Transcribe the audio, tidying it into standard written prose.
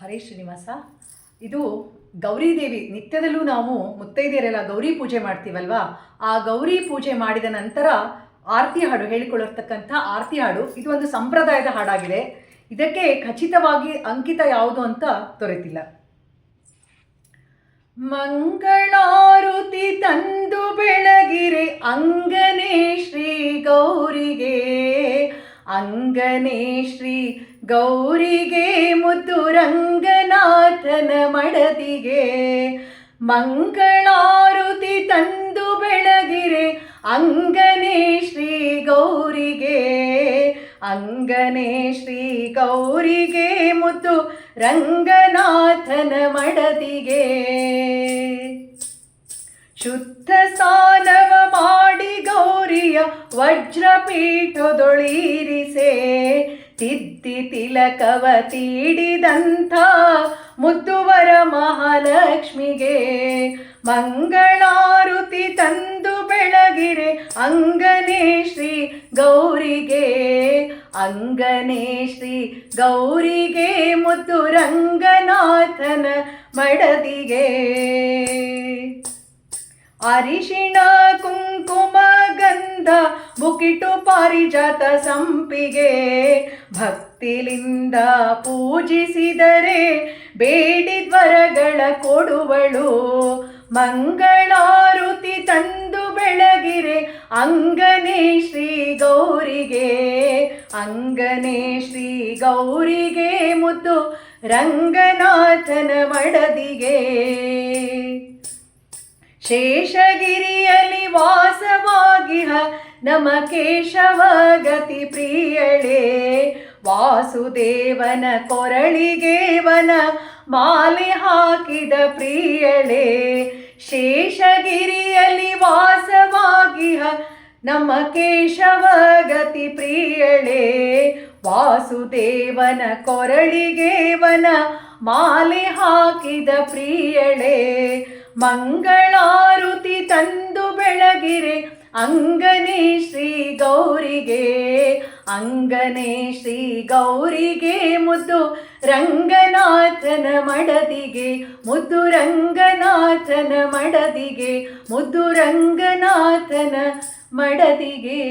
ಹರೇ ಶ್ರೀನಿವಾಸ. ಇದು ಗೌರಿದೇವಿ. ನಿತ್ಯದಲ್ಲೂ ನಾವು ಮುತ್ತೈದೆಯರೆಲ್ಲ ಗೌರಿ ಪೂಜೆ ಮಾಡ್ತೀವಲ್ವಾ, ಆ ಗೌರಿ ಪೂಜೆ ಮಾಡಿದ ನಂತರ ಆರತಿ ಹಾಡು ಹೇಳಿಕೊಳ್ಳತಕ್ಕಂಥ ಆರತಿ ಹಾಡು ಇದು ಒಂದು ಸಂಪ್ರದಾಯದ ಹಾಡಾಗಿದೆ. ಇದಕ್ಕೆ ಖಚಿತವಾಗಿ ಅಂಕಿತ ಯಾವುದು ಅಂತ ದೊರೆತಿಲ್ಲ. ಮಂಗಳಾರುತಿ ತಂದು ಬೆಳಗಿರೆ ಅಂಗನೇ ಶ್ರೀ ಗೌರಿಗೆ, ಅಂಗನೇ ಶ್ರೀ ಗೌರಿಗೆ, ಮುದ್ದು ರಂಗನಾಥನ ಮಡದಿಗೆ. ಮಂಗಳಾರುತಿ ತಂದು ಬೆಳಗಿರೆ ಅಂಗನೇ ಶ್ರೀ ಗೌರಿಗೆ, ಅಂಗನೇ ಶ್ರೀ ಗೌರಿಗೆ, ಮುದ್ದು ರಂಗನಾಥನ ಮಡದಿಗೆ. ಶುದ್ಧ ಸ್ನಾನವ ಮಾಡಿ ಗೌರಿಯ ವಜ್ರಪೀಠದೊಳಿರಿಸೆ, ತಿದ್ದಿ ತಿಲಕವ ತೀಡಿದಂಥ ಮುದ್ದುವರ ಮಹಾಲಕ್ಷ್ಮಿಗೆ. ಮಂಗಳಾರುತಿ ತಂದು ಬೆಳಗಿರೆ ಅಂಗನೇ ಶ್ರೀ ಗೌರಿಗೆ, ಅಂಗನೇ ಶ್ರೀ ಗೌರಿಗೆ, ಮುದ್ದು ರಂಗನಾಥನ ಮಡದಿಗೆ. ಅರಿಶಿಣ ಕುಂಕುಮ ಗಂಧ ಬುಕಿಟು ಪಾರಿಜಾತ ಸಂಪಿಗೆ, ಭಕ್ತಿಲಿಂದ ಪೂಜಿಸಿದರೆ ಬೇಡಿದ್ವರಗಳ ಕೊಡುವಳು. ಮಂಗಳಾರುತಿ ತಂದು ಬೆಳಗಿರೆ ಅಂಗನೇ ಶ್ರೀ ಗೌರಿಗೆ, ಅಂಗನೇ ಶ್ರೀ ಗೌರಿಗೆ, ಮುದ್ದು ರಂಗನಾಥನ ಮಡದಿಗೆ. ಶೇಷಗಿರಿಯಲ್ಲಿ ವಾಸವಾಗಿಹ ನಮ ಕೇಶವ ಗತಿ ಪ್ರಿಯಳೇ, ವಾಸುದೇವನ ಕೊರಳಿಗೆ ವನ ಮಾಲೆ ಹಾಕಿದ ಪ್ರಿಯಳೇ. ಶೇಷಗಿರಿಯಲ್ಲಿ ವಾಸವಾಗಿಹ ನಮ್ಮ ಕೇಶವ ಗತಿ ಪ್ರಿಯಳೇ, ವಾಸುದೇವನ ಕೊರಳಿಗೆ ವನ ಮಾಲೆ ಹಾಕಿದ ಪ್ರಿಯಳೇ. ಮಂಗಳಾರುತಿ ತಂದು ಬೆಳಗಿರೆ ಅಂಗನೇ ಶ್ರೀ ಗೌರಿಗೆ, ಅಂಗನೇ ಶ್ರೀ ಗೌರಿಗೆ, ಮುದ್ದು ರಂಗನಾಥನ ಮಡದಿಗೆ, ಮುದ್ದು ರಂಗನಾಥನ ಮಡದಿಗೆ, ಮುದ್ದು ರಂಗನಾಥನ ಮಡದಿಗೆ.